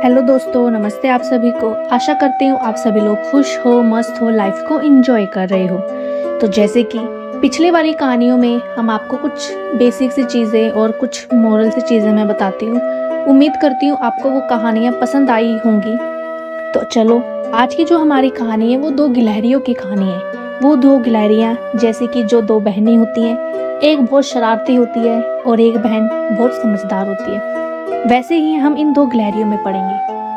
Hello दोस्तों, नमस्ते आप सभी को। आशा करती हूँ आप सभी लोग खुश हो, मस्त हो, लाइफ को एंजॉय कर रहे हो। तो जैसे कि पिछले वाली कहानियों में हम आपको कुछ बेसिक सी चीज़ें और कुछ मोरल सी चीज़ें मैं बताती हूँ। उम्मीद करती हूँ आपको वो कहानियाँ पसंद आई होंगी। तो चलो, आज की जो हमारी कहानी है वो दो गिलहरियों की कहानी है। वो दो गिलहरियाँ जैसे कि जो दो बहनें होती हैं, एक बहुत शरारती होती है और एक बहन बहुत समझदार होती है। वैसे ही हम इन दो गिलहरियों में पढ़ेंगे।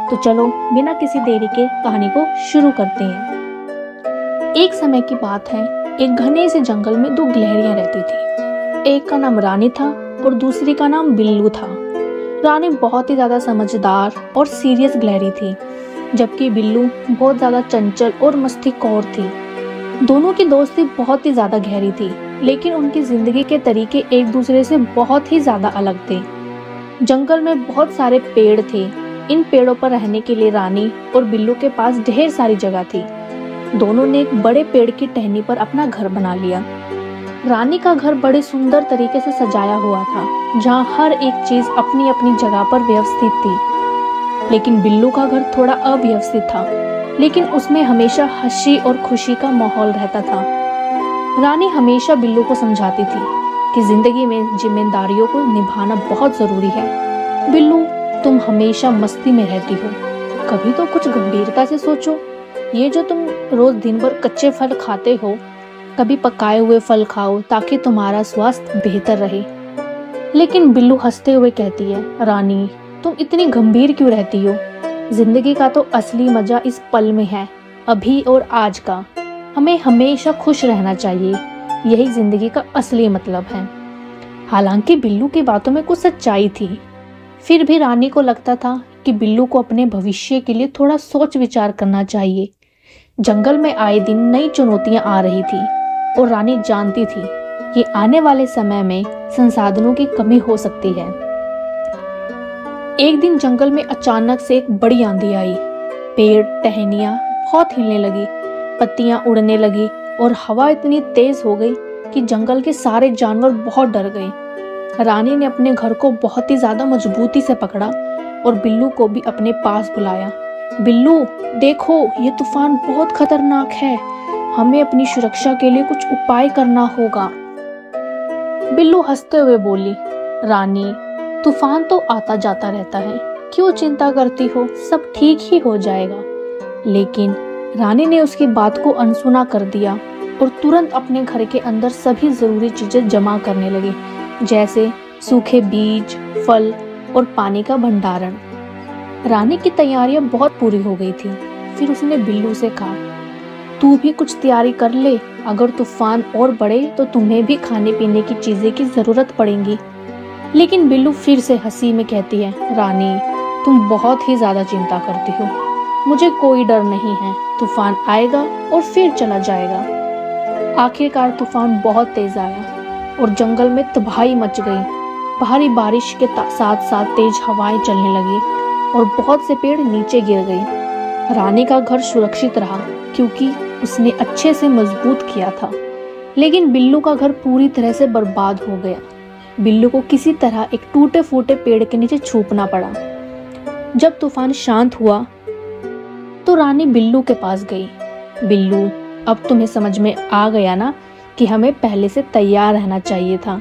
तो चलो बिना किसी देरी के कहानी को शुरू करते हैं। एक समय की बात है, एक घने से जंगल में दो गिलहरियां रहती थी। एक का नाम रानी था और दूसरी का नाम बिल्लू था। रानी बहुत ही ज्यादा समझदार और सीरियस गिलहरी थी, जबकि बिल्लू बहुत ज्यादा चंचल और मस्तीखोर थी। दोनों की दोस्ती बहुत ही ज्यादा गहरी थी, लेकिन उनकी जिंदगी के तरीके एक दूसरे से बहुत ही ज्यादा अलग थे। जंगल में बहुत सारे पेड़ थे। इन पेड़ों पर रहने के लिए रानी और बिल्लू के पास ढेर सारी जगह थी। दोनों ने एक बड़े पेड़ की टहनी पर अपना घर बना लिया। रानी का घर बड़े सुंदर तरीके से सजाया हुआ था, जहाँ हर एक चीज अपनी अपनी जगह पर व्यवस्थित थी। लेकिन बिल्लू का घर थोड़ा अव्यवस्थित था, लेकिन उसमें हमेशा हंसी और खुशी का माहौल रहता था। रानी हमेशा बिल्लू को समझाती थी कि जिंदगी में जिम्मेदारियों को निभाना बहुत जरूरी है। बिल्लू, तुम हमेशा मस्ती में रहती हो, कभी तो कुछ गंभीरता से सोचो। ये जो तुम रोज दिन भर कच्चे फल खाते हो, कभी पकाए हुए फल खाओ ताकि तुम्हारा स्वास्थ्य बेहतर रहे। लेकिन बिल्लू हंसते हुए कहती है, रानी तुम इतनी गंभीर क्यों रहती हो? जिंदगी का तो असली मजा इस पल में है, अभी और आज का। हमें हमेशा खुश रहना चाहिए, यही जिंदगी का असली मतलब है। हालांकि बिल्लू की बातों में कुछ सच्चाई थी, फिर भी रानी को लगता था कि बिल्लू को अपने भविष्य के लिए थोड़ा सोच विचार करना चाहिए। जंगल में आए दिन नई चुनौतियां आ रही थी और रानी जानती थी कि आने वाले समय में संसाधनों की कमी हो सकती है। एक दिन जंगल में अचानक से एक बड़ी आंधी आई। पेड़ टहनियां बहुत हिलने लगी, पत्तियां उड़ने लगी और हवा इतनी तेज हो गई कि जंगल के सारे जानवर बहुत डर गए। रानी ने अपने घर को बहुत ही ज्यादा मजबूती से पकड़ा और बिल्लू को भी अपने पास बुलाया। बिल्लू, देखो ये तूफान बहुत खतरनाक है, हमें अपनी सुरक्षा के लिए कुछ उपाय करना होगा। बिल्लू हंसते हुए बोली, रानी तूफान तो आता जाता रहता है, क्यों चिंता करती हो, सब ठीक ही हो जाएगा। लेकिन रानी ने उसकी बात को अनसुना कर दिया और तुरंत अपने घर के अंदर सभी जरूरी चीजें जमा करने लगी, जैसे सूखे बीज, फल और पानी का भंडारण। रानी की तैयारियां बहुत पूरी हो गई थी। फिर उसने बिल्लू से कहा, तू भी कुछ तैयारी कर ले, अगर तूफान और बढ़े तो तुम्हें भी खाने पीने की चीजें की जरूरत पड़ेगी। लेकिन बिल्लू फिर से हंसी में कहती है, रानी तुम बहुत ही ज्यादा चिंता करती हो, मुझे कोई डर नहीं है, तूफान आएगा और फिर चला जाएगा। आखिरकार तूफान बहुत तेज आया और जंगल में तबाही मच गई। भारी बारिश के साथ साथ तेज हवाएं चलने लगी और बहुत से पेड़ नीचे गिर गए। रानी का घर सुरक्षित रहा क्योंकि उसने अच्छे से मजबूत किया था, लेकिन बिल्लू का घर पूरी तरह से बर्बाद हो गया। बिल्लू को किसी तरह एक टूटे फूटे पेड़ के नीचे छुपना पड़ा। जब तूफान शांत हुआ तो रानी बिल्लू के पास गई। बिल्लू, अब तुम्हें समझ में आ गया ना कि हमें पहले से तैयार रहना चाहिए था।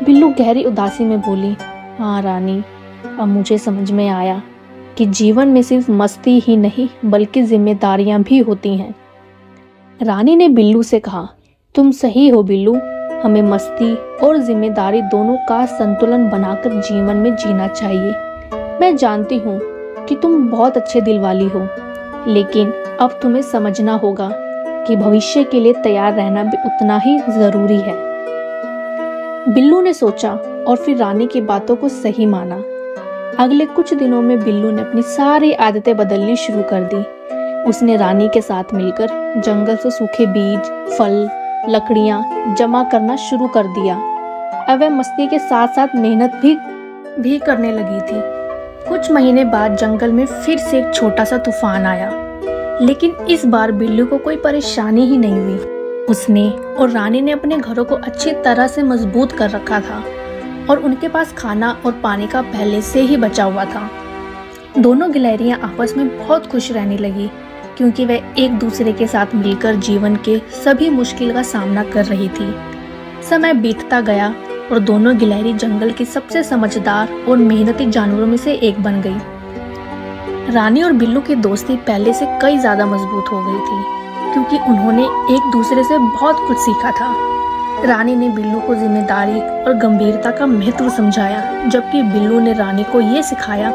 बिल्लू गहरी उदासी में बोली, हाँ रानी, अब मुझे समझ में आया कि जीवन में सिर्फ मस्ती ही नहीं बल्कि जिम्मेदारियां भी होती हैं। रानी ने बिल्लू से कहा, तुम सही हो बिल्लू, हमें मस्ती और जिम्मेदारी दोनों का संतुलन बनाकर जीवन में जीना चाहिए। मैं जानती हूँ कि तुम बहुत अच्छे दिल वाली हो, लेकिन अब तुम्हें समझना होगा कि भविष्य के लिए तैयार रहना भी उतना ही जरूरी है। बिल्लू ने सोचा और फिर रानी की बातों को सही माना। अगले कुछ दिनों में बिल्लू ने अपनी सारी आदतें बदलनी शुरू कर दी। उसने रानी के साथ मिलकर जंगल से सूखे बीज, फल, लकड़ियां जमा करना शुरू कर दिया। अब वह मस्ती के साथ साथ मेहनत भी करने लगी थी। कुछ महीने बाद जंगल में फिर से एक छोटा सा तूफान आया, लेकिन इस बार बिल्लू को कोई परेशानी ही नहीं हुई। उसने और रानी ने अपने घरों को अच्छी तरह से मजबूत कर रखा था और उनके पास खाना और पानी का पहले से ही बचा हुआ था। दोनों गिलहरियां आपस में बहुत खुश रहने लगी क्योंकि वे एक दूसरे के साथ मिलकर जीवन के सभी मुश्किल का सामना कर रही थी। समय बीतता गया और दोनों गिलहरी जंगल की सबसे समझदार और मेहनती जानवरों में से एक बन गई। रानी और बिल्लू की दोस्ती पहले से कई ज्यादा मजबूत हो गई थी क्योंकि उन्होंने एक दूसरे से बहुत कुछ सीखा था। रानी ने बिल्लू को जिम्मेदारी और गंभीरता का महत्व समझाया, जबकि बिल्लू ने रानी को ये सिखाया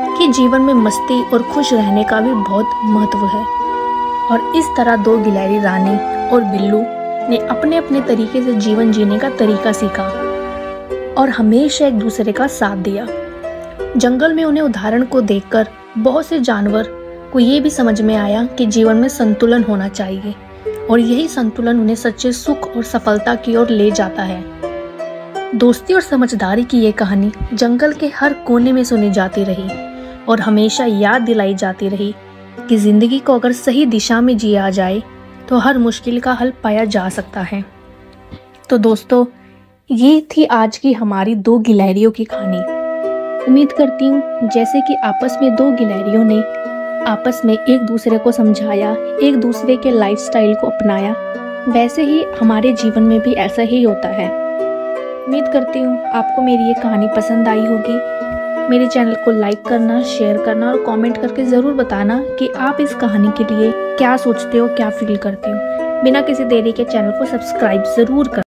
कि जीवन में मस्ती और खुश रहने का भी बहुत महत्व है। और इस तरह दो गिलहरी रानी और बिल्लू ने अपने अपने तरीके से जीवन जीने का तरीका सीखा और हमेशा एक दूसरे का साथ दिया। जंगल में उन्हें उदाहरण को देखकर बहुत से जानवर को ये भी समझ में आया कि जीवन में संतुलन होना चाहिए और यही संतुलन उन्हें सच्चे सुख और सफलता की ओर ले जाता है। दोस्ती और समझदारी की ये कहानी जंगल के हर कोने में सुनी जाती रही और हमेशा याद दिलाई जाती रही कि जिंदगी को अगर सही दिशा में जिया जाए तो हर मुश्किल का हल पाया जा सकता है। तो दोस्तों, ये थी आज की हमारी दो गिलहरियों की कहानी। उम्मीद करती हूँ जैसे कि आपस में दो गिलहरियों ने आपस में एक दूसरे को समझाया, एक दूसरे के लाइफस्टाइल को अपनाया, वैसे ही हमारे जीवन में भी ऐसा ही होता है। उम्मीद करती हूँ आपको मेरी ये कहानी पसंद आई होगी। मेरे चैनल को लाइक करना, शेयर करना और कमेंट करके ज़रूर बताना कि आप इस कहानी के लिए क्या सोचते हो, क्या फील करते हो। बिना किसी देरी के चैनल को सब्सक्राइब ज़रूर करना।